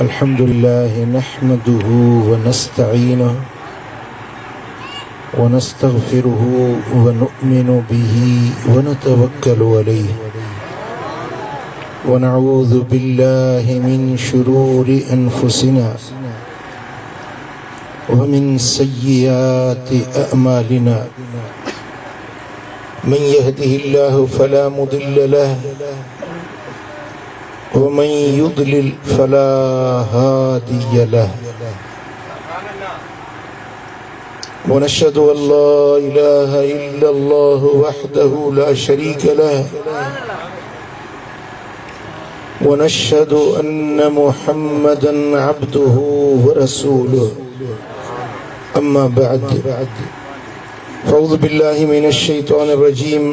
अल्हम्दुलिल्लाह नहमदुहु व नस्तईनुहु व नस्तगफिरुहु व नु'मिनु बिही व नतवक्कलु अलैहि व नऊज़ु बिल्लाहि मिन शुरूरि अनफुसिना व मिन सय्यिआति अअमालिना मन यहदिहिल्लाहु फला मुदिल्ल लहु वमन युद्लिल फला हादिय लहु वनशहदु अल्ला इलाहा इल्लल्लाहु वहदहु ला शरीक लहु वनशहदु अन्न मुहम्मदन अब्दुहु व रसूलुहु अम्मा बअद फ़अऊज़ु बिल्लाहि मिनश शैतानिर रजीम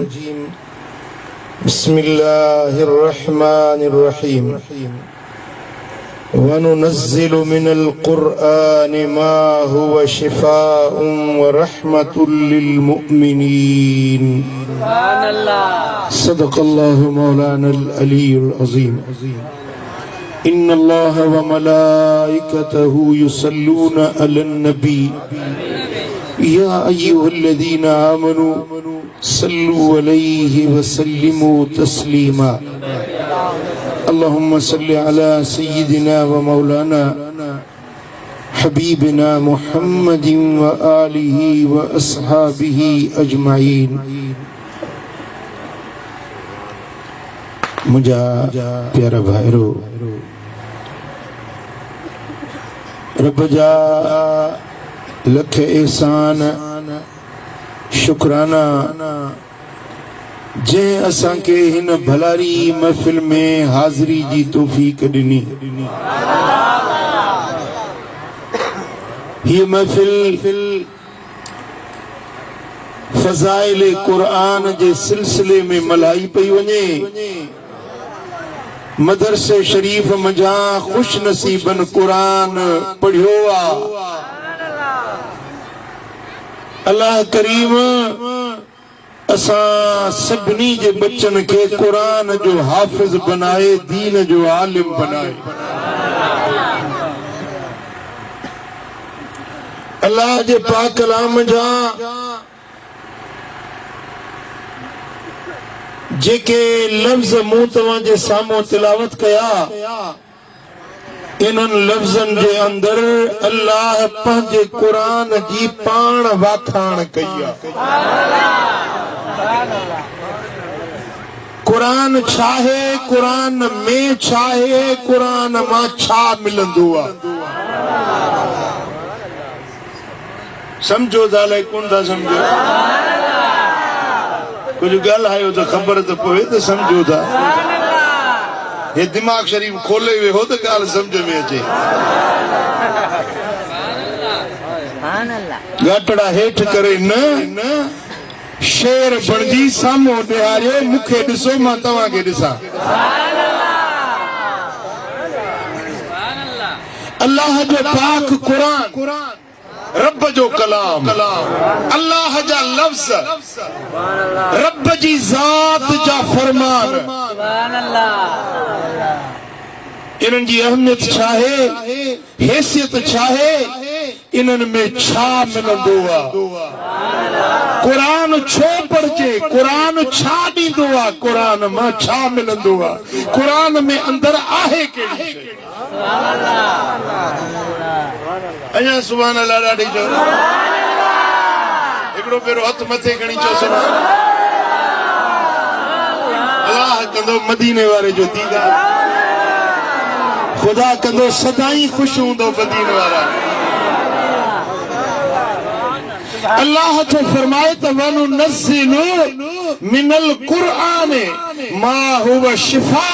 बिस्मिल्लाहिर रहमानिर रहीम वनुनज़्ज़िलु मिनल क़ुरआनि मा हुवा शिफ़ाउन व रहमतुल लिल मुमिनीन सदक़ल्लाहु मौलानल अलीयुल अज़ीम इन्नल्लाह व मलाइकतहु युसल्लूना अलन नबी या अय्युहल्लज़ीना आमनू सल्लु अलैहि व सल्लिमू तस्लीमा अल्लाहुम्मा सल्लि अला सय्यिदिना व मौलाना हबीबिना मुहम्मदिन व आलिहि व अस्हाबिहि अजमाइन। मुझा प्यारा भाईरो रब जा लख एहसान शुक्राना जे असां के हिन भलारी महफिल में हाज़री जी तौफीक ॾिनी। ये महफिल फ़ज़ाइल क़ुरआन जे सिलसिले में मल्हाई पई वञे। मदरसे शरीफ मजा खुश नसीबन कुरान पढ़ियो आ। अल्लाह करीम असां सभिनी जे बच्चन के कुरान जो हाफिज बनाए, दीन जो आलिम बनाए। अल्लाह जे पाक कलाम जा जेके लफ्ज मूं तव्हां जे साम्हूं तिलावत कया, इन्हनि लफ्ज़न जे अंदर अल्लाह पंहिंजे कुरान जी पाण वाखाण कई आहे। कुरान छा है, कुरान में छा है, कुरान मां छा मिलंदो आहे। समझो था अलाए कोन था समझो। कुछ ॻाल्हायो त ख़बर त पवे त समझो था। ये दिमाग शरीफ खोले हुए हो तो गाल समझ में अचे। गाटड़ा हेठ करे न शेर बणजी सामो ॾियारियो, मूंखे ॾिसो मां तव्हांखे ॾिसां। अल्लाह जो पाक कुरान, रब जो कलाम, अल्लाह जा लफ्ज़, रब जी ज़ात जा फरमान। इन्हनि जी अहमियत छा है, हैसियत छा है, इन्हनि में छा मिलंदो आहे। कुरान छो पढ़जे, कुरान छा ॾींदो आहे, कुरान मां छा मिलंदो आहे, कुरान में अंदर आहे कहिड़ी शइ। अञा सुभान अल्लाह ॾाढी चओ। हिकिड़ो भेरो हथ मथे खणी चओ सुभान अल्लाह। कंदो मदीने वारे जो दीदार, खुदा कंदो सदाई खुश हूंदो मदीने वारा। अल्लाह जो फरमाए त वनुनज़्ज़िलु मिनल क़ुरआनि मा हुवा शिफ़ा।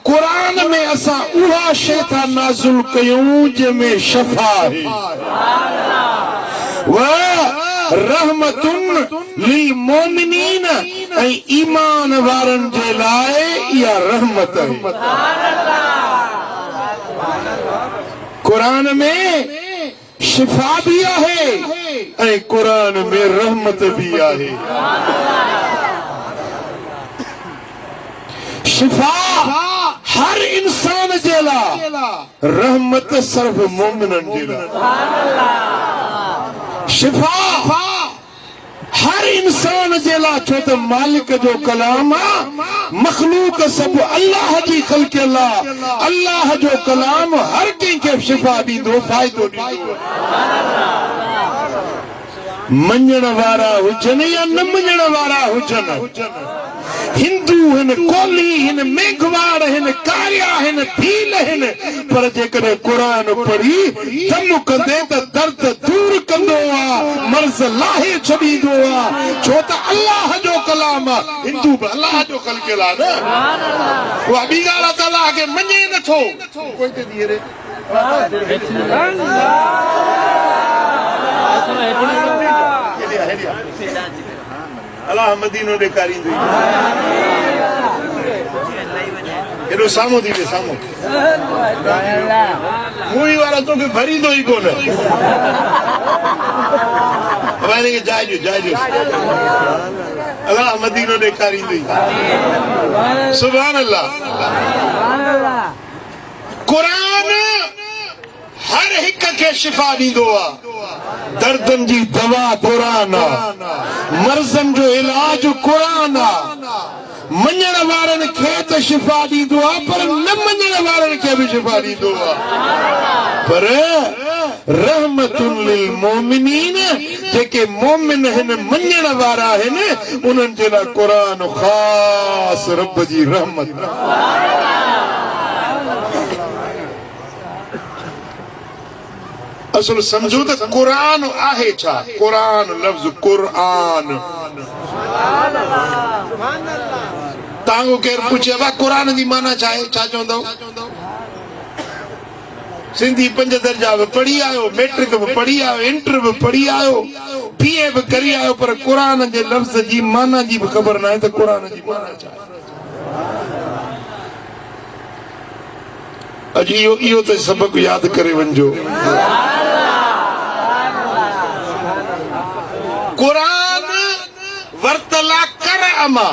कुरान में असां उहा शइ था नाज़िल कयूं जंहिंमें शफ़ा है। व रहमतुन लिल मोमिनीन, ऐं ईमान वारनि जे लाइ इहा रहमत है। कुरान में शिफा भी आहे ऐं कुरान में रहमत भी आहे। शिफा हर इंसान जे लाइ रहमत सिर्फ मोमिनन जे लाइ, शिफा हर इंसान जे लाइ, छो त मालिक जो कलाम आहे, मखलूक सब अल्लाह जी ख़ल्क़ लाइ, अल्लाह जो कलाम हर कंहिंखे शिफा ॾींदो, फ़ाइदो ॾींदो। मञण वारा हुजनि या न मञण वारा हुजनि, हिंदू हिन, कोली हिन, मेघवाड़ हिन, कारिया हिन, भील हिन, पर जेकॾहिं क़ुरान पढ़ी दम कंदे त दर्द दूर कंदो आहे, मर्ज़ लाहे छॾींदो आहे, छो त अल्लाह जो कलाम आहे। हिंदू बि अल्लाह जो ख़ल्क़ आहे न, उहा ॿी ॻाल्हि आहे त अल्लाह खे मञे नथो। अल्लाह मदीनो ॾेखारींदो, हेॾो साम्हूं थी वे, साम्हूं मूवी वारा तोखे भरींदो ई कोन। हिनखे जाइ ॾियो, जाइ ॾियो। अल्लाह मदीनो ॾेखारींदो। सुभान अल्लाह। क़ुरान हर हिक खे शिफ़ा ॾींदो आहे, दर्दनि जी दवा क़ुरान आहे, मर्ज़नि जो इलाज क़ुरान आहे। मञण वारनि खे त शिफ़ा ॾींदो आहे, पर न मञण वारनि खे बि शिफ़ा ॾींदो आहे। पर रहमतुन लिल मोमिनीन, जेके मोमिन आहिनि, मञण वारा आहिनि, उन्हनि जे लाइ क़ुरान ख़ासि रब जी रहमत। असल समझो त क़ुरान आहे छा? क़ुरान लफ़्ज़ क़ुरान, तव्हांखो केरु पुछे भाई क़ुरान जी माना छा आहे, छा चवंदव? सिंधी 5 दर्जा बि पढ़ी आयो, मैट्रिक बि पढ़ी आयो, इंटर बि पढ़ी आयो, BA बि करी आयो, पर क़ुरान जे लफ़्ज़ जी माना जी बि ख़बर न आहे त क़ुरान जी माना छा आहे। अॼु इहो त सबक यादि करे वञिजो। क़ुरान वर्तला कर अमा,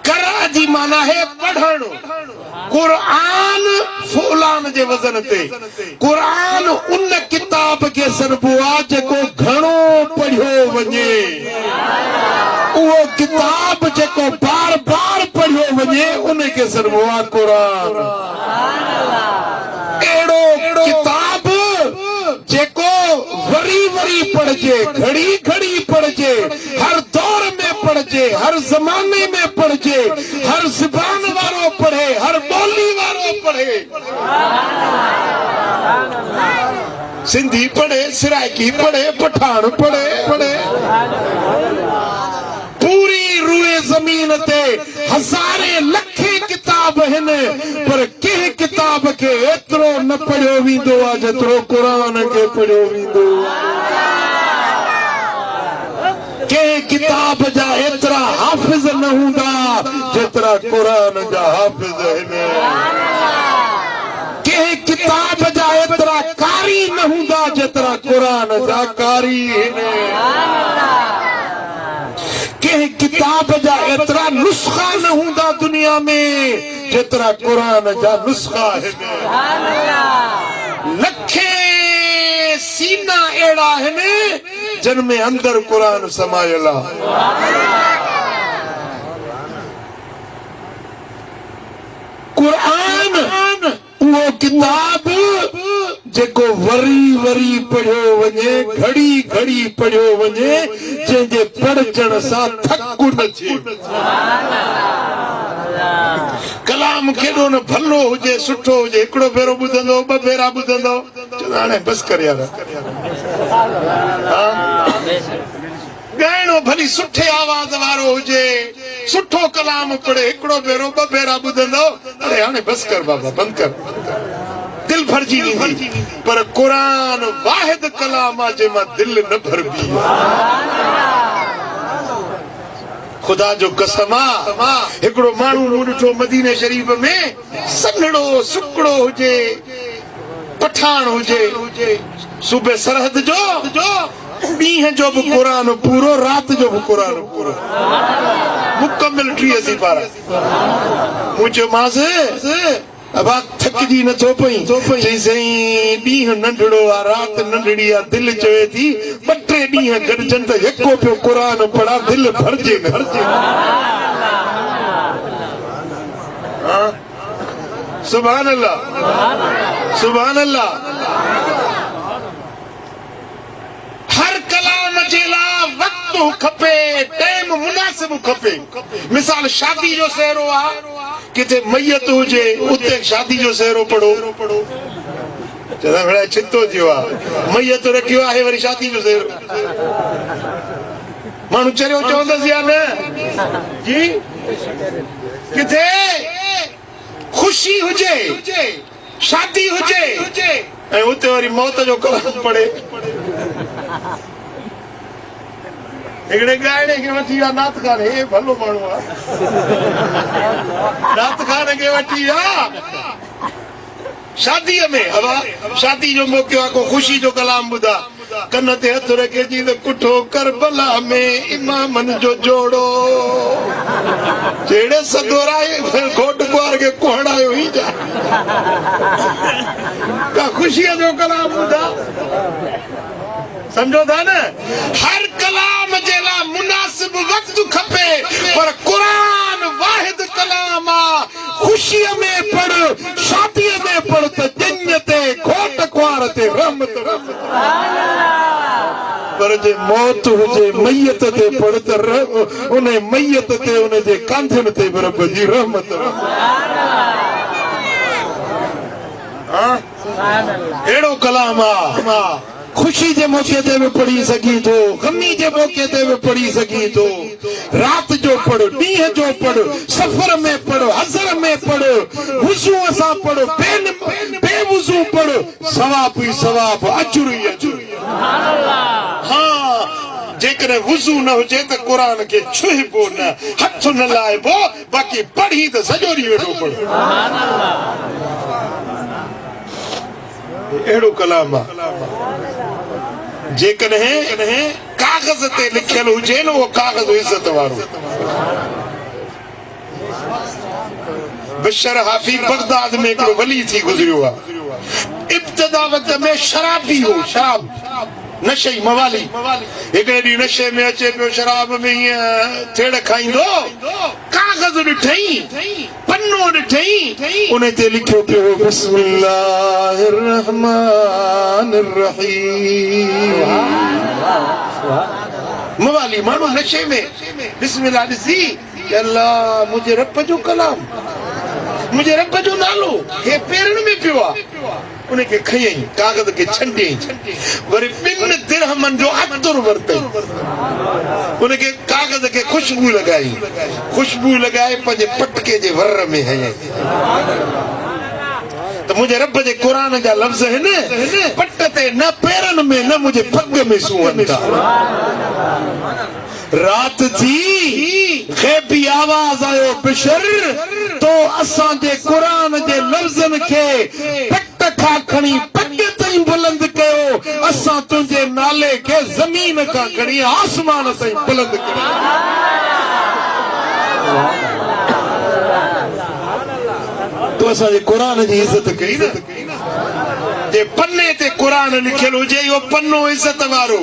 करा जी माना है पढ़ण। क़ुरान फुलान जे वज़न ते, क़ुरान उन किताब खे सरबो आहे जेको घणो पढ़ियो वञे, उहो किताब जेको बार बार पढ़ियो वञे उनखे सरबो आहे क़ुरान। अहिड़ो किताब जेको वरी वरी पढ़जे, घड़ी घड़ी पढ़जे, हर दौर में पढ़जे, हर ज़माने में पढ़जे, हर ज़बान वारो पढ़े, हर बोली वारो पढ़े। सिंधी पढ़े, सिराइकी पढ़े, पठान पढ़े, पूरी रूए ज़मीन ते हज़ारे लखे किताब आहिनि, पर कंहिं किताब खे एतिरो न पढ़ियो वेंदो आहे जेतिरो क़ुरान खे पढ़ियो वेंदो आहे। कंहिं किताब जा एतिरा हाफ़िज़ न हूंदा जेतिरा क़ुरान जा हाफ़िज़ आहिनि। कंहिं किताब जा एतिरा कारी न हूंदा जेतिरा क़ुरान जा कारी आहिनि। कंहिं किताब जा एतिरा नुस्ख़ा न हूंदा दुनिया में जेतिरा क़ुरान जा नुस्ख़ा आहिनि। लखे सीना अहिड़ा आहिनि जिन में अंदर क़ुरान समायल आहे। क़ुरान उहो किताब जेको वरी वरी पढ़ियो वञे, घड़ी घड़ी पढ़ियो वञे, जंहिंजे पढ़जण सां थक न थिए। कलाम केॾो न भलो हुजे, सुठो हुजे, हिकिड़ो भेरो ॿुधंदो, 2 भेरा ॿुधंदो, हाणे बसि कर यार। ॻाइणो भली सुठे आवाज़ वारो हुजे, सुठो कलाम पढ़े, हिकिड़ो भेरो 2 भेरा ॿुधंदो, अरे हाणे बसि कर बाबा, बंदि कर, दिल भरजी वेंदी। पर क़ुरान वाहिद कलाम आहे जंहिंमां दिल न भरबी। खुदा जो कसम आहे, हिकिड़ो माण्हू मूं ॾिठो मदीने शरीफ़ में, सन्हड़ो सुकड़ो हुजे, पठान हुजे, सूबे सरहद जो, ॾींहं जो बि क़ुरान पूरो, राति जो बि क़ुरान पूरो, मुकमिल 83 पारा। मूं चयोमांसि अबा थक थकजी नथो पई चई सही ॾींहुं नंढड़ो आ रात नंढड़ी आ दिल चवे थी 2-3 ॾींहं गॾजनि त हिको पियो क़ुरान पढ़ा दिल भरजे न सुभान अल्लाह सुभान अल्लाह। हर कलाम जे लाइ वक़्तु खपे टाइम मुनासिब खपे। मिसाल शादी जो सहरो आ किथे मैयत हुजे उते शादी जो सहरो पढ़ो चदा भेड़ा छितो थियो आ मैयत रखियो आहे वरी शादी जो सहरो माण्हू चरियो चवंदसि या न जी किथे खुशी हुजे शादी हुजे ऐं उते वरी मौत जो कलाम पढ़े हिकिड़े ॻाइणे खे वठी विया नात खान हे भलो माण्हू आहे नात खान खे वठी विया शादीअ में हवा शादी जो मौक़ो आहे को ख़ुशी जो कलाम ॿुधा कन ते हथ रखे जी त कुठो करबला में इमामन जो जोड़ो जहिड़े सदोराए घोट कुंवार खे कोहड़ायो ई जा का ख़ुशीअ जो कलाम ॿुधा समझो था न। हर कलाम जे लाइ मुनासिब वक़्तु खपे पर क़ुरान वाहिद कलाम आ खुशीअ में पढ़ शादीअ में पढ़ त ॼञ ते घोट कुंवार ते रहमत पर जे मौत हुजे मैयत ते पढ़ त उन मैयत ते उन जे कांधनि ते बि रब जी रहमत अहिड़ो कलाम आ खुशी जे मौके ते भी पढ़ी सकी तो गमी जे मौके ते भी पढ़ी सकी तो रात जो पढ़ ॾींहं जो पढ़ सफर में पढ़ हज़र में पढ़ वुज़ू सां पढ़ बेवुज़ू पढ़ सवाब ही सवाब अजर ही अजर। हाँ जेकॾहिं वुज़ू न हुजे त क़ुरान खे छुहिबो न हथ न लाइबो बाक़ी पढ़ी त सॼो ॾींहुं वेठो पढ़ अहिड़ो कलाम आहे जेकॾहिं कागज़ ते लिखियल हुजे न उहो कागज़ इज़त वारो। बशर हाफी बगदाद में हिकिड़ो वली थी गुज़रियो आहे इब्तिदा वक़्त में शराबी हो शराब नशे मवाली हिकिड़े ॾींहुं नशे में अचे पियो शराब में हीअं थेड़ खाईंदो कागज़ ॾिठई पन्नो ॾिठई उन ते लिखियो पियो बिस्मिल्लाहिर रहमानिर रहीम। मवाली माण्हू नशे में बिस्मिल्लाह ॾिसी अल्लाह मुंहिंजे रब जो कलाम मुंहिंजे रब जो नालो हे पेरनि में पियो आहे उनखे खयई कागज़ खे छंडियई वरी 2 दिरहमनि जो अतरु वरितई उनखे कागज़ खे खुशबू लॻाई पंहिंजे पटके जे वर में हयई त मुंहिंजे रब जे क़ुरान जा लफ़्ज़ आहिनि पट ते न पेरनि में न मुंहिंजे पग में सूहनि था। रात थी ग़ैबी आवाज़ आयो बशर तो असां जे क़ुरान जे लफ़्ज़नि खे पट खां खणी पग ताईं बुलंद कयो असां तुंहिंजे नाले खे ज़मीन खां खणी आसमान ताईं बुलंद कयो। तो असांजे क़ुरान जी इज़त कई न जे पन्ने ते क़ुरान लिखियल हुजे इहो पन्नो इज़त वारो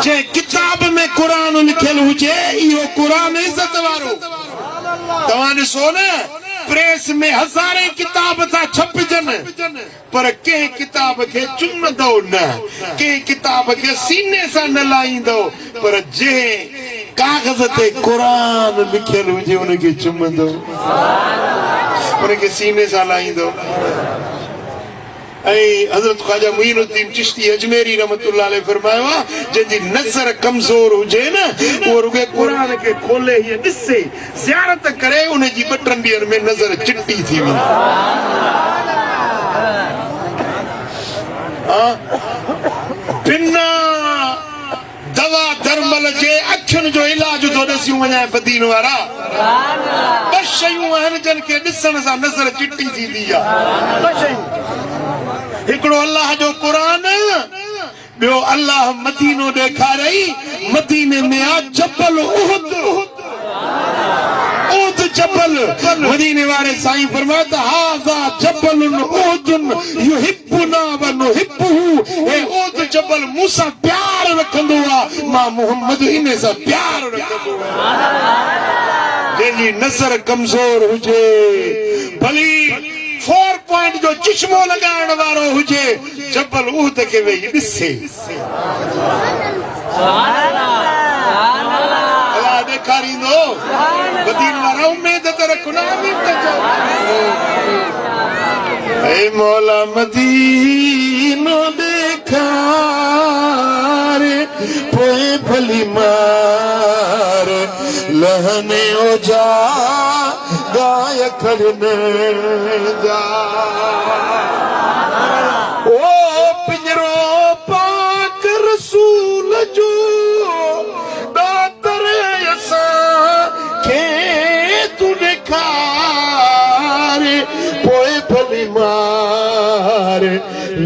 जे किताब में क़ुरान लिखियल हुजे इहो क़ुरान इज़त वारो। तव्हां ॾिसो न प्रेस में हज़ारे किताब था छपजनि पर कंहिं किताब खे चुमंदो न कंहिं किताब खे सीने सां न लाहींदो पर जंहिं कागज़ ते क़ुरान लिखियल हुजे उनखे चुमंदो उनखे सीने सां लाहींदो। हज़रत ख्वाजा मुईनुद्दीन चिश्ती अजमेरी रहमतुल्लाह अलैह फरमायो आहे जंहिंजी नज़र कमज़ोर हुजे न उहो रुॻो क़ुरान खे खोले हीअं ॾिसे ज़ियारत करे उनजी 2-3 ॾींहंनि में नज़र चिटी थी वेंदी। बिना दवा दरमल जे अखियुनि जो इलाज थो ॾसियूं वञाए बदीन वारा 2 शयूं आहिनि जिन खे ॾिसण सां नज़र चिटी थींदी आहे 2 शयूं हिकिड़ो अल्लाह जो क़ुरान ॿियो अल्लाह मदीनो ॾेखारई मदीने में आ जबल उहद जबल मदीने वाले साईं फरमाता हाज़ा जबलुन उहुदुन युहिब्बुना व नुहिब्बुहु ए उहुद जबल मूसा प्यार रखंदो आ मां मोहम्मद इने सां प्यार रखंदो आ जंहिंजी नज़र कमज़ोर हुजे भली 4 पॉइंट जो चश्मो लगाइण वारो हुजे जबल उहुद खे वेही ॾिसे अल्लाह ॾेखारींदो मदीने वारा उम्मीद त रखो न आमीन त चओ ऐ मौला मदीनो ॾेखारे पोइ भली मार लहने ओ जा गाय खड़ने जा ओ पिंजरो पाक रसूल जो दातर असां खे तू ॾेखारे पोइ भली मार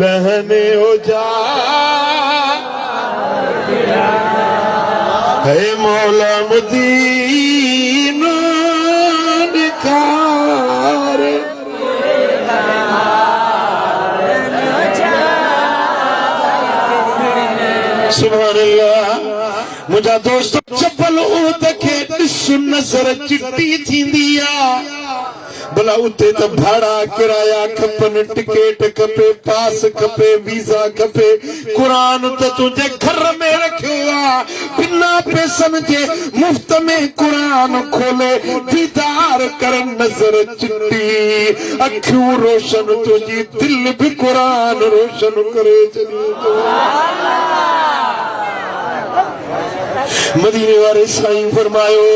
लहने ओ जा है मौला मदीनो ॾेखारे सुभान अल्लाह मुंहिंजा दोस्त जबल उहुद खे ॾिस नज़र चिटी थींदी आ भला उते त भाड़ा किराया खपनि टिकेट खपे पास खपे वीज़ा खपे क़ुरान त तुंहिंजे घर में रखियो आहे बिना पैसनि जे मुफ़्त में क़ुरान खोले दीदार कर नज़र चिटी अखियूं रोशन तुंहिंजी दिल बि क़ुरान रोशन करे छॾे थो मदीने वारे साईं फरमायो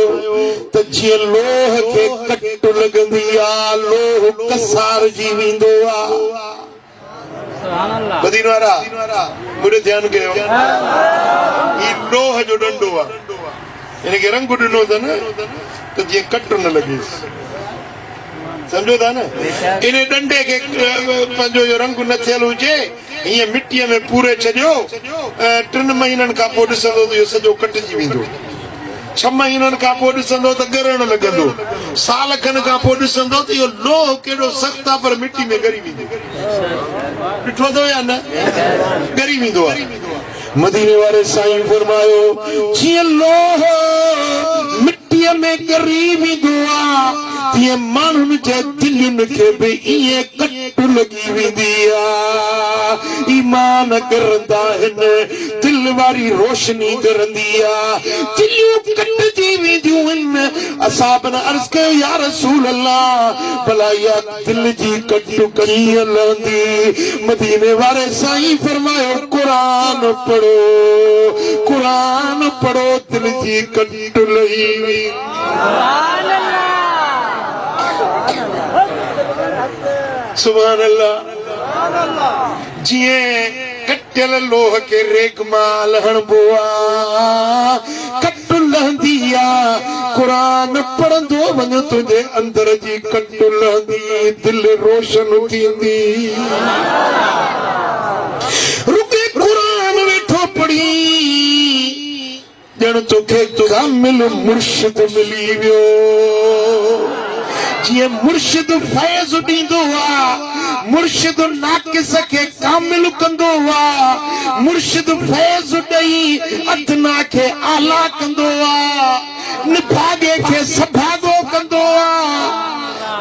त जीअं लोह खे कट लॻंदी आहे लोह कसार जी वेंदो आहे मदीने वारा मुझे ध्यान कयो ही लोह जो डंडो आहे हिनखे रंग ॾिनो अथनि त जीअं कट न लॻेसि समझो था न इन डंडे के पंहिंजो रंग न थियल हुजे हीअं मिटीअ में पूरे छॾियो 3 महीननि खां पोइ ॾिसंदो त इहो सॼो कटिजी वेंदो 6 महीननि खां पोइ ॾिसंदो त ॻरण लॻंदो साल खनि खां पोइ ॾिसंदो त इहो लोह केॾो सख़्तु आहे पर मिटी में ॻरी वेंदो ॾिठो अथव या न ॻरी वेंदो आहे मदीने वारे साईं फरमायो जीअं लोह मिटीअ में ॻरी वेंदो आहे तीअं माण्हुनि जे दिलनि खे बि ईअं कट लॻी वेंदी आहे ईमान करंदा आहिनि दिल वारी रोशनी करंदी आहे दिलियूं कटिजी वेंदियूं आहिनि असाबनि अर्ज़ कयो या रसूल अल्लाह भला इहा दिल जी कट कीअं लहंदी मदीने वारे साईं फरमायो क़ुरान पढ़ो दिल जी कट लही सुभान अल्लाह जीअं कटियल लोह खे रेगमाल हणबो आहे कट लहंदी आहे क़ुरान पढ़ंदो वञ तुंहिंजे अंदर जी कट लहंदी दिल रोशन थींदी रुके क़ुरान वेठो पढ़ी ॼण तोखे कामिल मुर्शिद मिली वियो जीअं मुर्शिद फैज़ ॾींदो आहे मुर्शिद नाक़िस खे कामिल कंदो आहे मुर्शिद फैज़ ॾेई अदना खे आला कंदो आहे निभागे खे सभागो कंदो आहे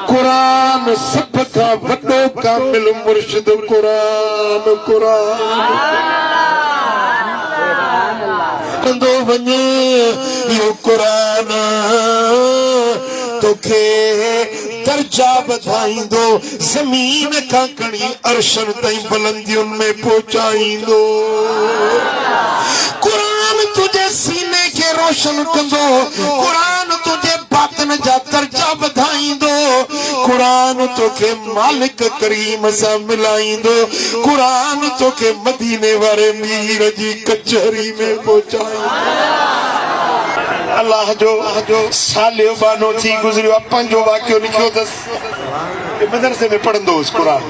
क़ुरान सभ खां वॾो कामिल मुर्शिद क़ुरान कंदो वञे इहो क़ुरान तोखे दर्जा वधाईंदो ज़मीन खां खणी अर्शन ताईं बुलंदियुनि में पहुचाईंदो क़ुरान तुंहिंजे सीने खे रोशन कंदो क़ुरान तुंहिंजे बातिन जा दर्जा वधाईंदो क़ुरान तोखे मालिक करीम सां मिलाईंदो क़ुरान तोखे मदीने वारे मीर जी कचहरी में पहुचाईंदो अल्लाह जो सालियो बानो थी गुज़रियो पंहिंजो वाक़ियो लिखियो अथसि मदरसे में पढ़ंदो हुउसि क़ुरान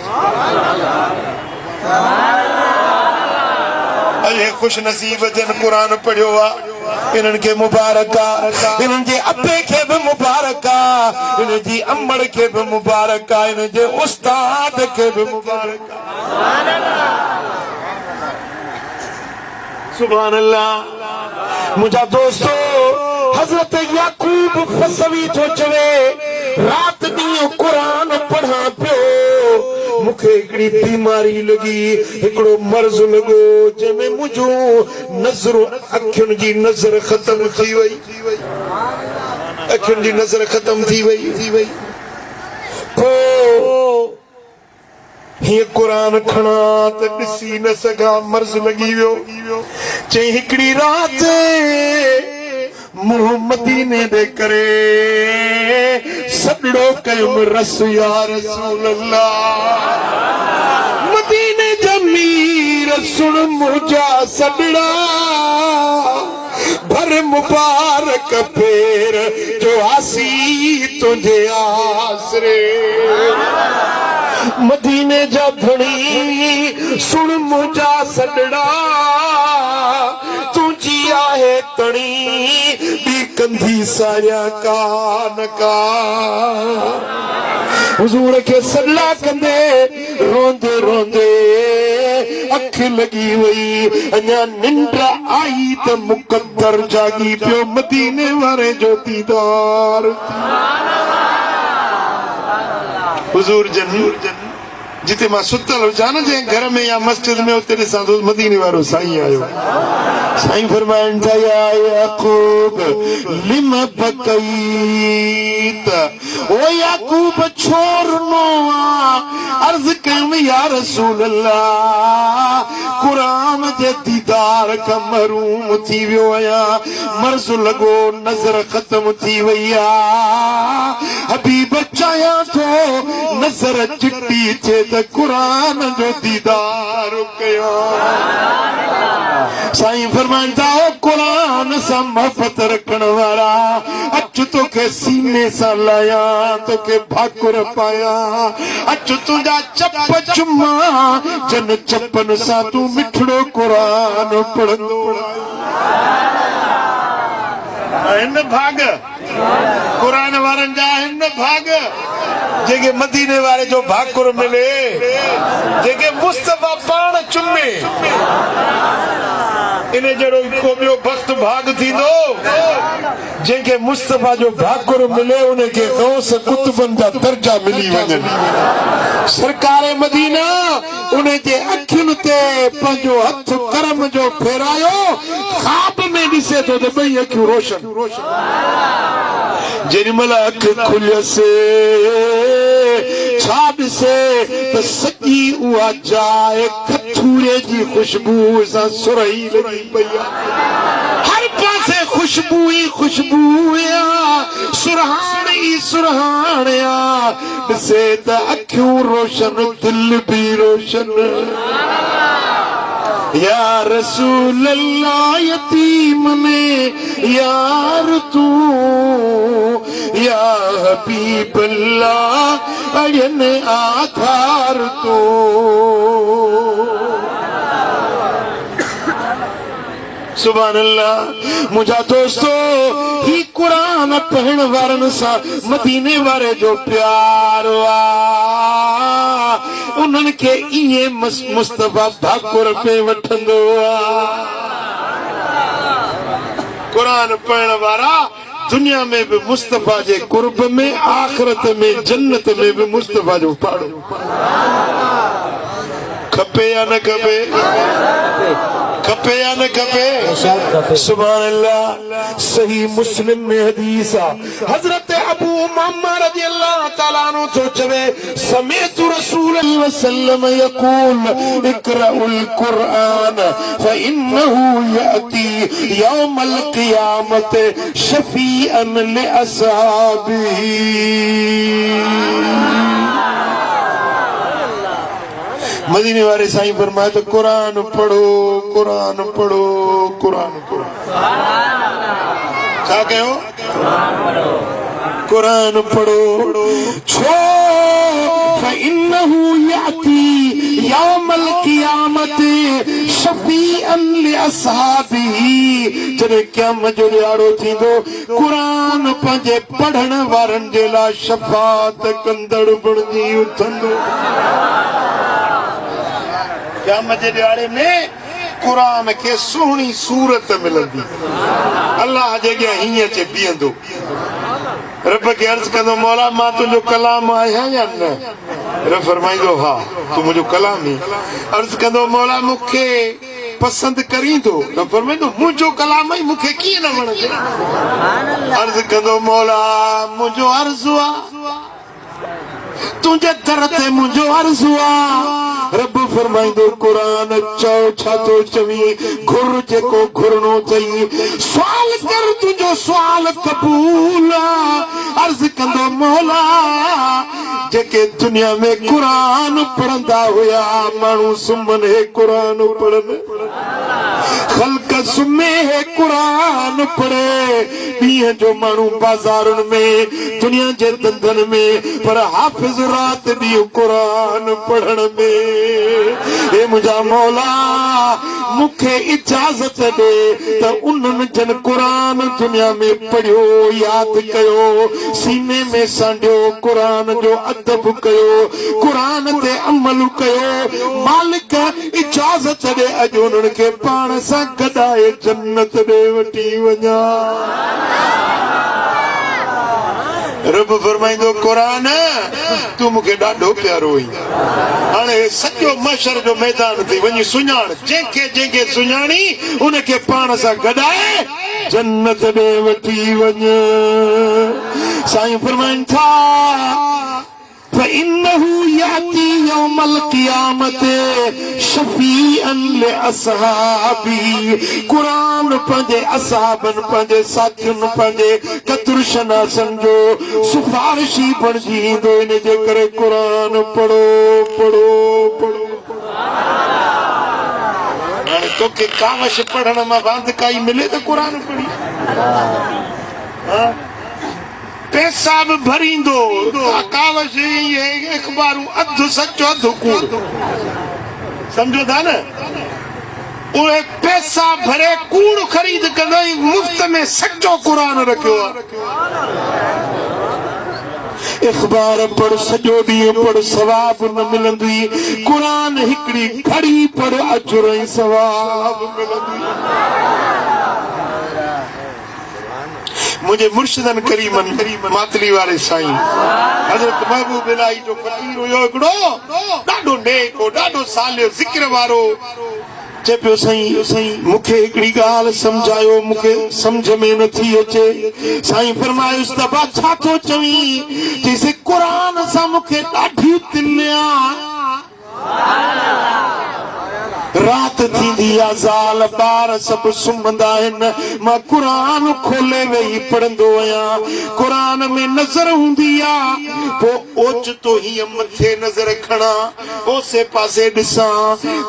अॼु ख़ुशि नसीब जन क़ुरान पढ़ियो आहे इन्हनि खे मुबारक आहे, इन्हनि जे अबे खे बि मुबारक आहे, इन्हनि जी अम्मड़ खे बि मुबारक आहे, इन्हनि जे उस्ताद खे बि मुबारक आहे। सुभान अल्लाह। मुंहिंजा दोस्तो, हज़रत याकूब फसवी थो चवे, रात ॾींहुं क़ुरान पढ़ां पियो, मूंखे हिकिड़ी बीमारी लॻी, हिकिड़ो मर्ज़ लॻो जंहिंमें मुंहिंजो नज़र, अखियुनि जी नज़र ख़तम थी वई, अखियुनि जी नज़र ख़तम थी वई। पोइ हीअ क़ुरान खणा त ॾिसी न सघां, मर्ज़ लॻी वियो। चई हिकिड़ी राति मूं मदीने दे करे सॾड़ो कयुमि, रस या रसूल अल्लाह, मदीने जा मीर सुन मुंहिंजा सॾड़ा, भर मुबारक फेर जो आसी तुंहिंजे आसरे। मदीने जा धणी सुन मुंहिंजा सॾड़ा, तुंहिंजी आहे तणी ॿी कंधी सारिया कान का। हुज़ूर खे सॾड़ा कंदे रोंदे रोंदे अख लॻी वई, अञा निंड आई त मुक़द्दर जागी पियो, मदीने वारे जो दीदार। हुज़ूर जन जिते मां सुतल हुजां न जंहिं घर में या मस्जिद में, उते ॾिसां थो मदीने वारो साईं आयो। साईं फरमाइनि था, या याकूब लिम बकईत, ओ याकूब छो रुनो आ? अर्ज़ कयुमि, या रसूल अल्लाह, क़ुरान जे दीदार खां महरूम थी वियो आहियां, मर्ज़ लॻो, नज़र ख़तम थी वई आ, हबीब चाहियां थो नज़र चिटी थिए त क़ुरान जो दीदार कयो। साईं फरमाइनि था, ओ क़ुरान सां मोहबत रखण वारा, अच तोखे सीने सां लायां, तोखे भाकुर पायां, अच तुंहिंजा चप चुमा, जन चपनि सां तूं मिठड़ो क़ुरान पढ़ंदो। आहिनि भाग क़ुरान वारनि जा, आहिनि भाग जेके मदीने वारे जो भाकुर मिले, जेके मुस्तफा पाण चुमे। इन जहिड़ो को ॿियो बख़्त भाग थींदो जंहिंखे मुस्तफा जो भाकुर मिले, उनखे गौस कुतुबनि जा दर्जा मिली वञनि। सरकार मदीना उन जे अखियुनि ते पंहिंजो हथ करम जो फेरायो, ख़्वाब में ॾिसे थो त ॿई अखियूं रोशन। जेॾीमहिल अख खुलियसि छा ॾिसे त सॼी उहा जाइ खथूरे जी ख़ुशबू सां सुरही लॻी पई आहे, हर पासे ख़ुशबू ई ख़ुशबू आहे, सुरहाण ई सुरहाण आहे, ॾिसे त अखियूं रोशन, दिल बि रोशन। या रसूल अल्लाह, यतीम में यार तू, या हबीब अल्लाह, अयन आधार तू। सुभान अल्लाह। मुंहिंजा दोस्तो, ही क़ुरान पढ़ण वारनि सां मदीने वारे जो प्यार आहे, उन्हनि खे इएं मुस्तफा भाकुर पे वठंदो आहे। क़ुरान पढ़ण वारा दुनिया में भी मुस्तफा जे कुर्ब में, आखिरत में जन्नत में भी मुस्तफा जो पाड़ो। खपे या न खपे? खपे या न खपे? सुभान अल्लाह। सही मुस्लिम में हदीस आ, हजरत अबू उमामा रज़ी अल्लाह ताला अन्हु तो चवे, समेतु रसूल वसल्लम यकूल, इक़राउल कुरान फइन्नहु याती यौमल क़ियामत शफीअन लिअसहाबिही। मदीने वाले साईं फरमाए तो कुरान पढ़ो, कुरान पढ़ो, कुरान पढ़ो। क्या कहो? कुरान पढ़ो। छो फइन्नहु याती यौमल क़ियामत शफी शफीअन लिअस्हाबिही जॾहिं क़यामत जो ॾियारो थींदो क़ुरान पंहिंजे पढ़ण वारनि जे लाइ शफ़ाअत कंदड़ बणिजी उथंदो क़यामत जे ॾियारे में क़ुरान खे सुहिणी सूरत मिलंदी अल्लाह जे अॻियां हीअं चे बीहंदो रब खे अर्ज़ कंदो मौला मां तुंहिंजो कलाम आहियां या न रब फरमाईंदो हा तूं मुंहिंजो कलाम ई अर्ज़ कंदो मौला मूंखे पसंद करींदो रब फरमाईंदो मुंहिंजो कलाम ई मूंखे कीअं न वणंदो अर्ज़ कंदो मौला मुंहिंजो अर्ज़ु आहे तुंहिंजे दर ते मुंहिंजो अर्ज़ु आहे रब फरमाईंदो क़ुरान चओ छा थो चवी घुर जेको घुरणो अथई सुवाल कर तुंहिंजो सुवाल क़बूल अर्ज़ कंदो मौला जेके दुनिया में क़ुरान पढ़ंदा हुया माण्हू सुम्हनि हे क़ुरान पढ़नि ख़ल्क़ सुम्हे हे क़ुरान पढ़े ॾींहं जो माण्हू बाज़ारुनि में दुनिया जे धंधनि में पर हाफ़िज़ रात ॾींहुं क़ुरान पढ़ण में हे मुंहिंजा मौला मूंखे इजाज़त ॾे त उन्हनि जन क़ुरान दुनिया में पढ़ियो यादि कयो सीने में सांढियो क़ुरान जो अदब कयो क़ुरान ते अमल कयो मालिक इजाज़त ॾे अॼु उन्हनि खे पाण सां गॾाए जन्नत ॾे वठी वञा रब फरमाईंदो क़ुरान तूं मूंखे ॾाढो प्यारो हुई हाणे सॼो महशर जो मैदान थी वञी सुञाण जंहिंखे जंहिंखे सुञाणी उनखे पाण सां गॾाए जन्नत ॾे वठी वञ साईं फरमाइनि था فإنه يأتي يوم القيامة شفيعا لأصحابه قرآن पंहिंजे असहाबनि पंहिंजे साथियुनि पंहिंजे कदुर शनासनि जो सिफारिशी बणिजी ईंदो इन जे करे क़ुरान पढ़ो पढ़ो पढ़ो हाणे तोखे कावश पढ़ण मां वांध काई मिले त क़ुरान पढ़ी पैसा भी भरींदो कावश अखबारूं अधु सचो अधु कूड़ समझो था न उहे पैसा भरे कूड़ खरीद कंदो मुफ्त में सचो क़ुरान रखियो अखबार पढ़ सॼो ॾींहुं पढ़ सवाब न मिलंदी क़ुरान हिकिड़ी घड़ी पढ़ अजुर ऐं सवाब मिलंदी मुझे मुर्शिदन करीमन मातली वाले साईं हज़रत महबूब इलाही जो फ़कीर हुयो हिकिड़ो ॾाढो नेक हो ॾाढो सालियो ज़िक्र वारो चए पियो साईं मूंखे हिकिड़ी ॻाल्हि सम्झायो मूंखे सम्झ में नथी अचे साईं फरमायुसि त बा छा थो चवीं चईसि क़ुरान सां मूंखे ॾाढी तिलिया रात थींदी आहे ज़ाल ॿार सभु सुम्हंदा आहिनि मां क़ुरान खोले वेही पढ़ंदो आहियां क़ुरान में नज़र हूंदी आहे पोइ ओचितो हीअं मथे नज़र खणा ओसे पासे ॾिसां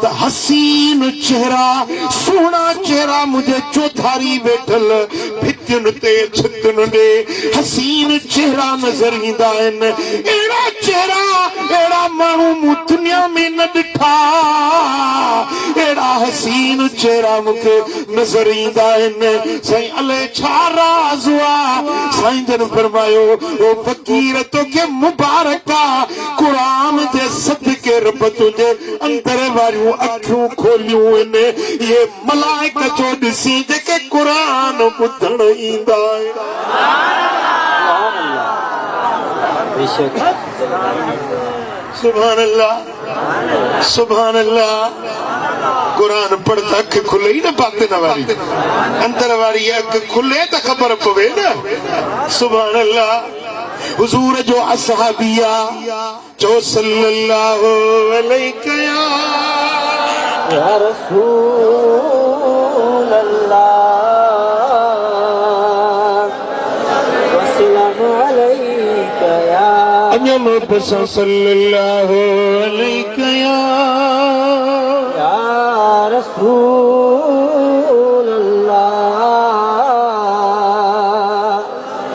त हसीन चेहरा सुहिणा चेहरा मुंहिंजे चौधारी वेठल भितियुनि ते छितुनि ॾे हसीन चेहरा नज़र ईंदा आहिनि अहिड़ा चेहरा अहिड़ा माण्हू मूं दुनिया में न ॾिठा एड़ा हसीन चेहरा मूंखे नज़र ईंदा आहिनि साईं अलाए छा राज़ हुआ साईं जन फरमायो ओ फ़कीर तोखे मुबारक आहे क़ुरान जे सदके रब तुंहिंजे अंदर वारियूं अखियूं खोलियूं आहिनि इहे मलाइक जो ॾिसी जेके क़ुरान ॿुधण ईंदा सुभान अल्लाह सुभान अल्लाह क़ुरान पढ़ता अख खुले ही न बातिन वारी अंदर वारी अख खुले तो खबर पवे न सुभान अल्लाह हुजूर जो असहाबिया जो सल्लल्लाहु अलैहि या रसूल अल्लाह वसल्लम अलैका या अन्यम सल्लल्लाहु अलैहि या रसूल अल्लाह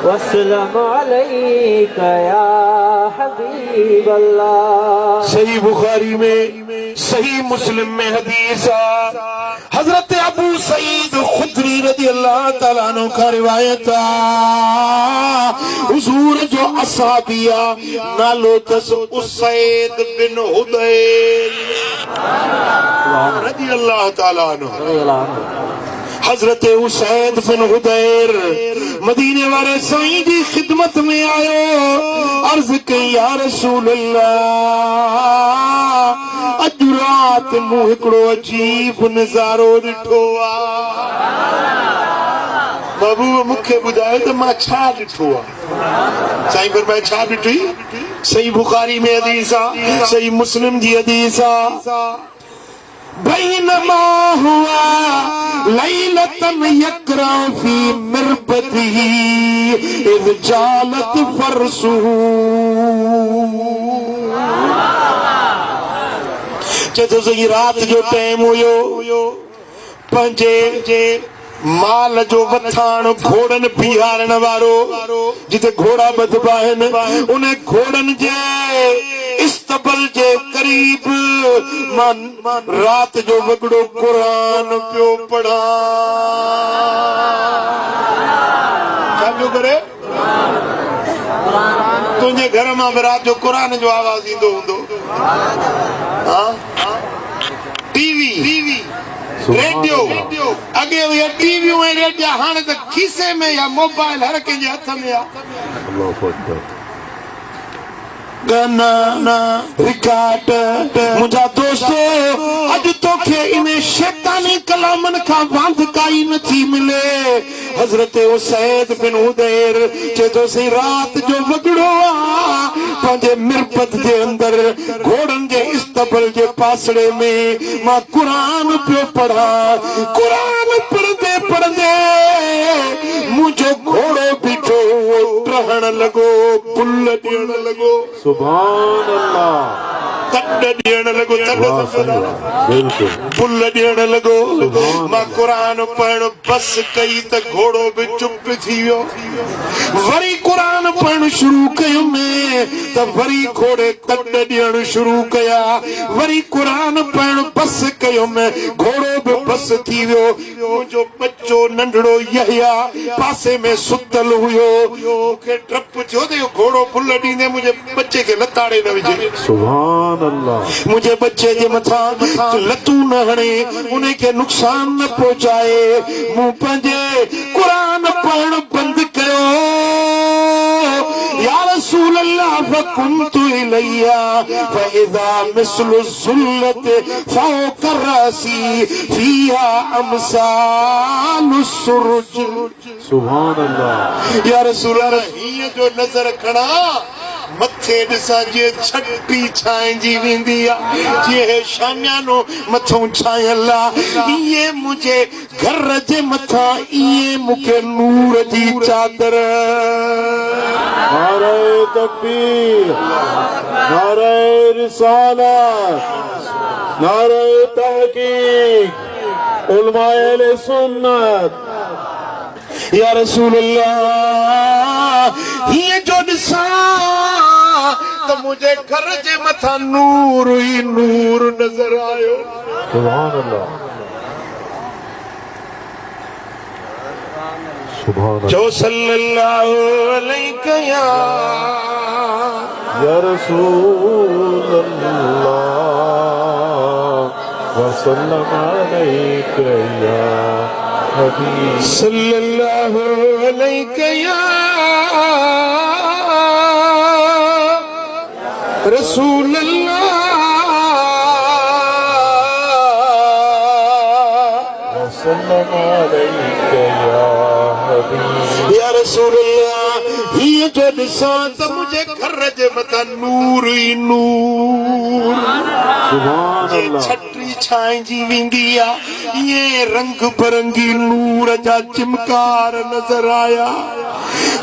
वसल्लम अलैका या हबीब अल्लाह। सही बुखारी में सही मुस्लिम में हदीस हजरत अबू सईद खुदरी रज़ी अल्लाह ताला अन्हु का रिवायत हुजूर जो असहाबिया नालो तस उसैद बिन हुदैर रज़ी अल्लाह ताला अन्हु। हजरत उसैद बिन हुदैर मदीने वाले साईं जी खिदमत में आयो। अर्ज कई या रसूल अल्लाह अज रात मूं हिकड़ो अजीब नज़ारो ॾिठो आ। बाबू मूंखे ॿुधायो त मां छा ॾिठो आ। साईं फरमाए छा ॾिठी? सही बुखारी में हदीस आ, सही मुस्लिम जी हदीस आ। बैनमा हुआ लैलतन यकरा फी मिरबतिही इज़ जालत फरसुहू। जदों सही रात जो टाइम हुयो पंहिंजे माल जो वथाण घोड़न बिहारण वारो जिते घोड़ा बधबा आहिनि उन घोड़न जे इस्तबल जे करीब मां रात जो वगड़ो कुरान पियो पढ़ा। छा पियो करे? तुंहिंजे घर मां भी रात जो कुरान जो आवाज ईंदो हूंदो। टीवी रेडियो अगे हुया टीवियूं ऐं रेडियो, हाणे त खीसे में या मोबाइल हर कंहिंजे हथ में आ। गाना रिकॉर्ड मुंहिंजा दोस्तो अॼु तोखे इन शैतानी कलामनि खां वांध काई नथी मिले। हज़रत उसैद बिन हुदैर चए थो सही रात जो वगड़ो आ पंहिंजे मिरपत जे अंदर घोड़नि जे इस्तबल जे पासड़े में मां कुरान पियो पढ़ा। कुरान पढ़ंदे पढ़ंदे मुंहिंजो घोड़ो बीठो टहण लॻो, पुल ॾियण लॻो। सुभान अल्लाह। तड ॾियण लॻो, पुल ॾियण लॻो। मां कुरान पढ़ण बस कई त घोड़ो बि चुप थी वियो। वरी कुरान पढ़ण शुरू कयो में त वरी घोड़े तड ॾियण शुरू कया। वरी कुरान पढ़ण बस कयो में घोड़ो बि बस थी वियो। मुंहिंजो बच्चो नंढड़ो यहया पासे में सुतल हुयो। मूंखे डपु थियो त इहो घोड़ो पुल ॾींदे मुंहिंजे बच्चे खे लताड़े न विझे। सुभान अल्लाह। मुंहिंजे बच्चे जे मथां लतूं न हणे, उन खे नुक़सान न पहुचाए। मूं पंहिंजे कुरान पढ़ण बंदि कयो। या रसूल अल्लाह फकुंतु इलैया फइज़ा मिस्लु ज़ुल्लत फौक रासी फीहा अमसालु सुरुज। सुभान अल्लाह। या रसूल अल्लाह हीअं जो नज़र खणा मथे ॾिसां जीअं छटी छांइजी वेंदी आहे, जीअं शामियानो मथां छायल आहे, ईअं मुंहिंजे घर जे मथां ईअं मूंखे नूर जी चादर। नारे तकबीर, नारे रिसालत, नारे तहकीक, उलमाए अहले सुन्नत। या रसूल अल्लाह हीअं जो ॾिसां त मुंहिंजे घर जे मथां नूर ई नूर नज़र आयो। सुभान अल्लाह। सुभान अल्लाह। जो सल्लल्लाहु अलैहि या रसूल अल्लाह व सल्लम अलैका या हबीब सल्लल्लाहु अलैका या रसूल अल्लाह सल्लल्लाहु अलैहि या हबीब। या रसूल अल्लाह हीअं जो ॾिसां त मुंहिंजे घर जे मथां नूर ई नूर। सुभान अल्लाह। छटी छांइजी वेंदी आहे, ईअं रंग बिरंगी नूर जा चिमकार नज़र आया।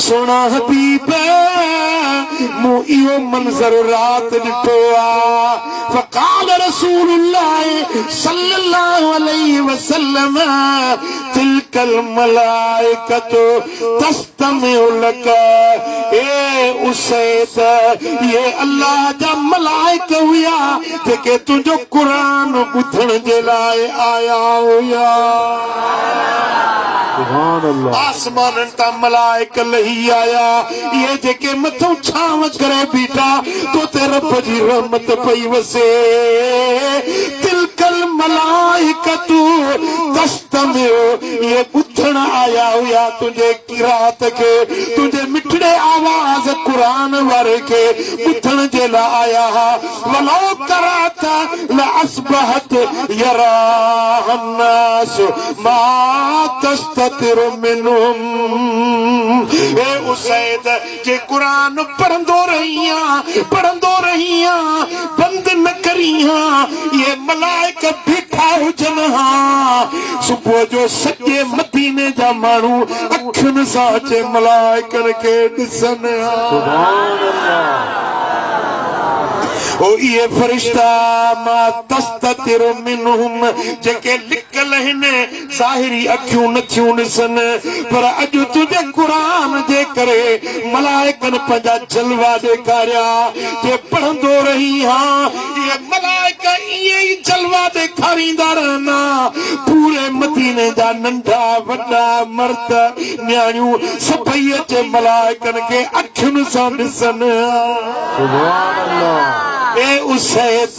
सोना हबीब मूं इहो मंज़र रात ॾिठो आ। फ़क़ाल रसूलुल्लाह सल्लल्लाहु अलैहि वसल्लम तिलकल मलाइकतु तस्तमिउ लक। ए उसैद ये अल्लाह जा मलाइक हुया जेके तुंहिंजो क़ुरान ॿुधण जे लाइ आया हुया आसमाननि तां मलाइक लही आया ये जेके मथों छांव करे बीठा तो ते रब जी रहमत पई वसे तिलकल मलाइकतु तस्तमिउ ये ॿुधण आया हुया तुंहिंजे किरात खे तुंहिंजे मिठड़े आवाज़ क़ुरान वारे खे ॿुधण जे लाइ आया हा वलो करात लअस्बहत यराहन्नास मा तस्ततिर मिनहुम ए उसैद जे क़ुरान पढ़ंदो रहिया बंद न करिया ये मलाइक बीठा हुजन हा सुबुह जो सॼे मदीने जा माण्हू अखियुनि सां अचे मलाइकनि खे ॾिसनि हा सुभान अल्लाह ओ ये फरिश्ता मा तस्ततिर मिनहुम जेके लिकल आहिनि ज़ाहिरी अखियूं नथियूं ॾिसनि पर अॼु तुंहिंजे क़ुरान जे करे मलाइकनि पंहिंजा जलवा ॾेखारिया जे पढ़ंदो रही हा ये मलाइक इहे ई जलवा ॾेखारींदा रहंदा पूरे मदीने जा नंढा वॾा मर्द न्याणियूं सभई अचे मलाइकनि खे अखियुनि सां ॾिसनि सुभान अल्लाह ए उसैद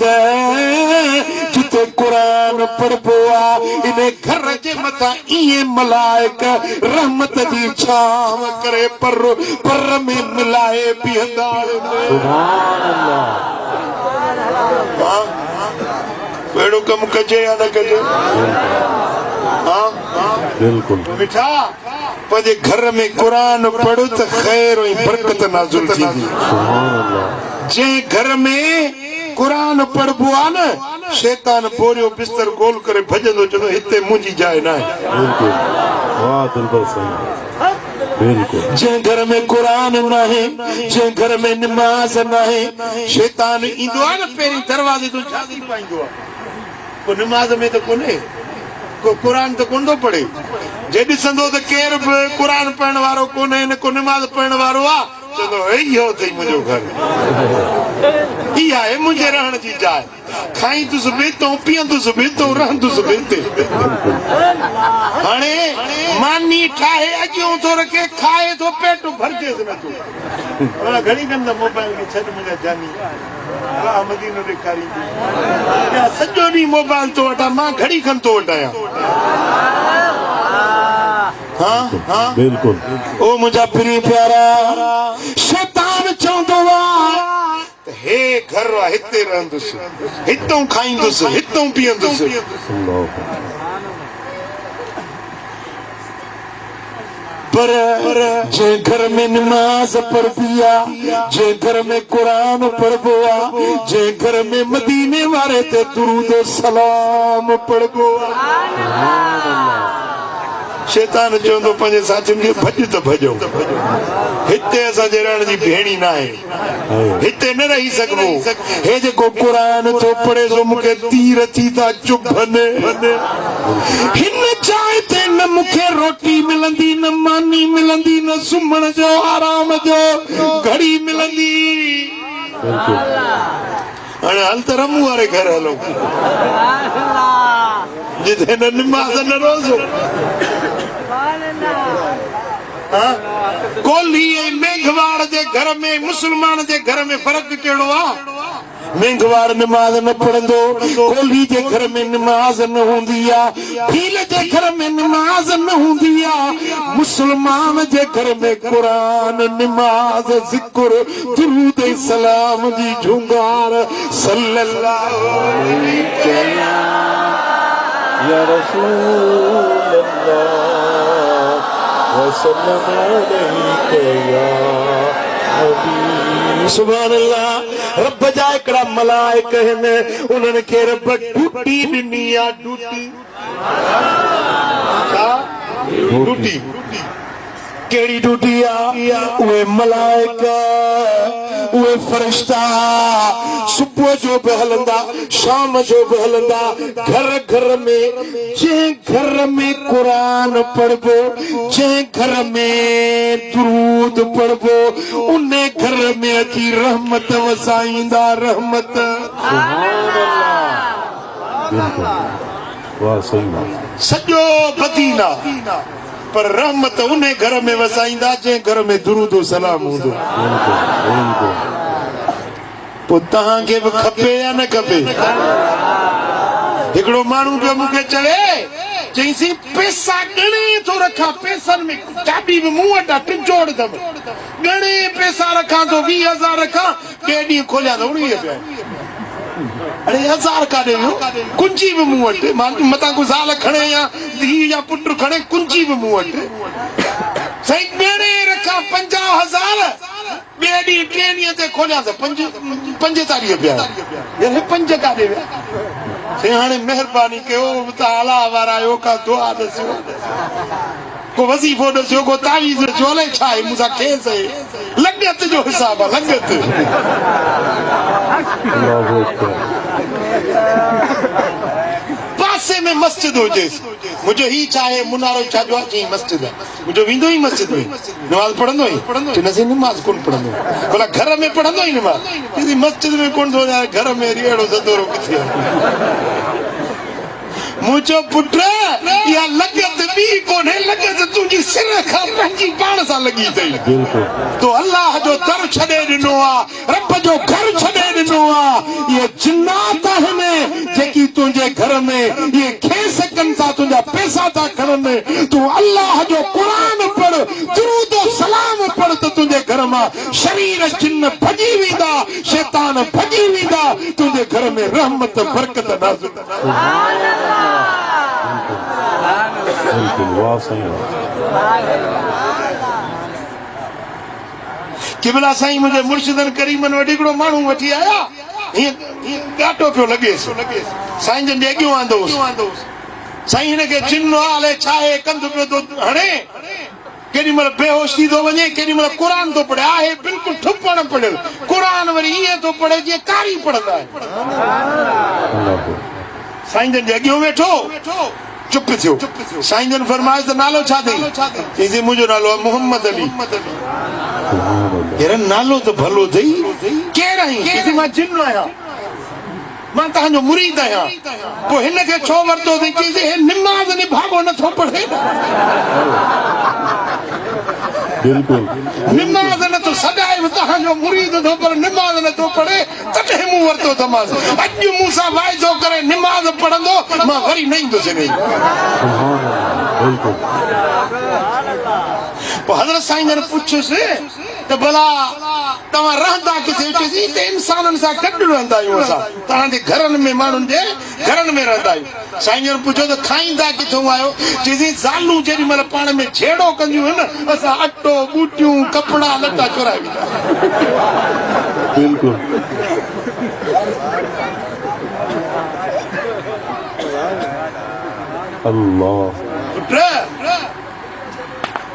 जिते क़ुरान पढ़बो आहे इन घर जे मथां इहे मलाइक रहमत जी छांव करे पर में मिलाए बीहंदा सुभान अल्लाह अहिड़ो कमु कजे या न कजे बिल्कुल मिठा पंहिंजे घर में क़ुरान पढ़ त ख़ैर ऐं बरकत नाज़िल थींदी सुभान अल्लाह जंहिं घर में क़ुरान पढ़बो आहे न शैतान बोरियो बिस्तर गोल करे भॼंदो चवंदो हिते मुंहिंजी जाइ न आहे बिल्कुल वाह दिलबर सही बिल्कुल जंहिं घर में क़ुरान न आहे जंहिं घर में नमाज़ न आहे शैतान ईंदो आहे न पहिरीं दरवाज़े तो छाती पाईंदो आहे को नमाज़ में त कोन्हे को क़ुरान त कोन थो पढ़े जे ॾिसंदो त केर बि क़ुरान पढ़ण वारो कोन्हे न को नमाज़ पढ़ण वारो आहे चवंदो इहो अथई मुंहिंजो घर इहा आहे मुंहिंजे रहण जी जाइ खाईंदुसि बेतो पीअंदुसि बेतो रहंदुसि बेते हाणे मानी ठाहे अॼु थो रखे खाए थो पेट भरजेसि नथो घणी कंदा मोबाइल खे छॾ मुंहिंजा जानी मदीनो ॾेखारींदी सॼो ॾींहुं मोबाइल थो वठां मां घणी खनि थो वठायां हाँ हाँ बिल्कुल ओ मुंहिंजा प्रिय प्यारा शैतान चवंदो आहे हे घर आहे हिते रहंदुसि हितां खाईंदुसि हितां पीअंदुसि पर जंहिं घर में नमाज़ पढ़बी आहे जंहिं घर में क़ुरान पढ़बो आहे जंहिं घर में मदीने वारे ते दुरूद सलाम पढ़बो आहे शैतान चवंदो पंहिंजे साथियुनि खे भॼ त भॼो हिते असांजे रहण जी भेणी न आहे हिते न रही सघबो हे जेको क़ुरान थो पढ़े सो मूंखे तीर थी था चुभनि हिन जाइ ते न मूंखे रोटी मिलंदी न मानी मिलंदी न सुम्हण जो आराम जो घड़ी मिलंदी हाणे हल त रमू वारे घर हलो जिते न नमाज़ न रोज़ो कोल्ही ऐं मेघवाड़ जे घर में मुसलमान जे घर में फ़र्क़ु कहिड़ो आहे मेघवाड़ नमाज़ न पढ़ंदो कोल्ही जे घर में नमाज़ न हूंदी आहे भील जे घर में नमाज़ न हूंदी आहे मुसलमान जे घर में क़ुरान नमाज़ ज़िक्र दुरूद सलाम जी झुंगार सल्लल्लाहु अलैहि या रसूल अल्लाह सुभान अल्लाह रब जा हिकिड़ा मलाइक आहिनि उन्हनि खे रब ड्यूटी ॾिनी आहे ड्यूटी कहिड़ी ड्यूटी आहे उहे मलाइक उहे फरिश्ता सुबुह जो बि हलंदा शाम जो बि हलंदा घर घर में जंहिं घर में क़ुरान पढ़बो जंहिं घर में दुरूद पढ़बो उन घर में अची रहमत वसाईंदा रहमत सॼो मदीना पर रहमत उन घर में वसाईंदा जंहिं घर में दुरूद सलाम हूंदो पोइ तव्हांखे बि खपे या न खपे हिकिड़ो माण्हू पियो मूंखे चवे चईंसी पैसा घणे थो रखां पैसनि में चाबी बि मूं वटि आहे टिजोड़ अथव घणे पैसा रखां थो 20,000 रखां ॿिए ॾींहुं खोलियां त 19 पिया अरे 1000 काॾे वियो कुंजी बि मूं वटि मां मथां को ज़ाल खणे या धीउ या पुट खणे कुंजी बि मूं वटि साईं घणे रखां 50,000 ॿिए ॾींहुं 3 ॾींहं ते खोलियां त 5 तारीख़ पिया यानी 5 काॾे विया साईं हाणे महिरबानी कयो तव्हां अला वारा आहियो का दुआ ॾसियो को वज़ीफ़ो ॾसियो को तावीज़ ॾसियो अलाए छा आहे मूंसां खेस आहे लॻत जो हिसाब आहे लॻत पासे में मस्जिद हुजे मुंहिंजो ही छा आहे मुनारो छा जो आहे चई मस्जिद आहे मुंहिंजो वेंदो ई मस्जिद में नमाज़ पढ़ंदो ई नज़ी नमाज़ कोन पढ़ंदो भला घर में पढ़ंदो ई नमाज़ मस्जिद में कोन थो वञे घर में अहिड़ो सदोरो किथे आहे मुंहिंजो पुट इहा लॻत ॿी कोन्हे लॻत तुंहिंजी सिर खां पंहिंजी पाण सां लॻी अथई तो अलाह जो दर छॾे ॾिनो आहे रब जो घर छॾे ॾिनो आहे इहे जिन्नात आहिनि जेकी तुंहिंजे घर में इहे खे सघनि था तुंहिंजा पैसा था खणनि तूं अलाह जो क़ुरान पढ़ दुरूद सलाम पढ़ त तुंहिंजे घर मां शरीर जिन भॼी वेंदा शैतान भॼी वेंदा तुंहिंजे घर में रहमत बरकत नाज़िल किबला साईं मुंहिंजे मुर्शिदनि करीमनि वटि हिकिड़ो माण्हू वठी आया हीअं ॾाढो पियो लॻेसि साईं जन जे अॻियूं आंदोसि साईं हिनखे जिन आहे छा आहे कंधु पियो थो हणे केॾी महिल बेहोश थी थो वञे केॾी महिल क़ुरान थो पढ़े आहे बिल्कुलु ठुपण पढ़ियल क़ुरान वरी ईअं थो पढ़े जीअं कारी पढ़ंदा आहिनि साईं जन जे अॻियूं वेठो चुप थियो साईं जन फरमाइश त नालो छा अथई चईंसि मुंहिंजो नालो आहे मोहम्मद अली यार नालो त भलो अथई केरु आहीं मां जिन आहियां मां तव्हांजो मुरीद आहियां पोइ हिनखे छो वरितो अथई चईंसि हे निमाज़ निभागो नथो पढ़े निमाज़ नथो सदाए तव्हांजो मुरीद थो पर निमाज़ नथो पढ़े तॾहिं मूं वरितो अथमांसि अॼु मूंसां वाइदो करे निमाज़ पढ़ंदो मां वरी न ईंदुसि पोइ हज़रत साईं जन पुछियुसि त भला तव्हां रहंदा किथे चईंसि हिते इंसाननि सां गॾु रहंदा आहियूं असां तव्हांजे घरनि में माण्हुनि जे घरनि में रहंदा आहियूं साईं जन पुछियो त खाईंदा किथां आहियो चईंसि ज़ालूं जेॾी महिल पाण में छेड़ो कंदियूं आहिनि असां अटो बूटियूं कपिड़ा लटा चुराए वेंदा अल्लाह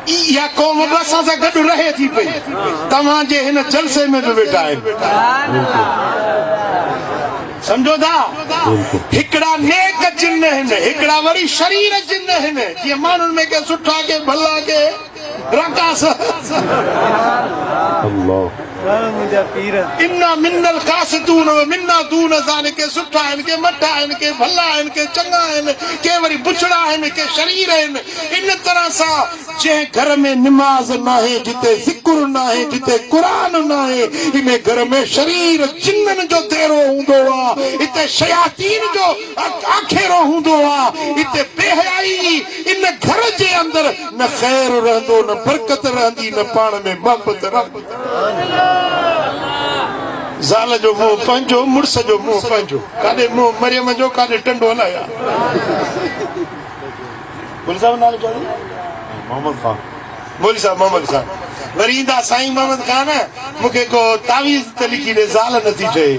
इहा क़ौम बि असां सां गॾु रहे थी पई तव्हांजे हिन जलसे में बि वेठा आहिनि सम्झो था हिकिड़ा नेक जिन आहिनि हिकिड़ा वरी शरीर जिन आहिनि जीअं माण्हुनि में के सुठा के भला के रकास इन्ना मिन्नल कासितून व मिन्ना दून ज़ालिके सुठा आहिनि के मठा आहिनि के भला आहिनि के चङा आहिनि के वरी बुछड़ा आहिनि के शरीर आहिनि इन तरह सां जंहिं घर में निमाज़ न आहे जिते ज़िक्र न आहे जिते क़ुरान न आहे इन घर में शरीर जिन्ननि जो देरो हूंदो आहे हिते शयातीन जो आखेरो हूंदो आहे हिते बेहयाई इन घर जे अंदरि न ख़ैर रहंदो न बरकत रहंदी न पाण में मोहबत रहंदी ज़ाल जो मुंहुं पंहिंजो मुड़ुस जो मुंहुं पंहिंजो काॾे मुंहुं मरियम जो काॾे टंडो हलाया बोल साहब नालो चओ मोहम्मद खान बोली साहब मोहम्मद खान वरी ईंदा साईं मोहम्मद खान मूंखे को तावीज़ त लिखी ॾे ज़ाल नथी ठहे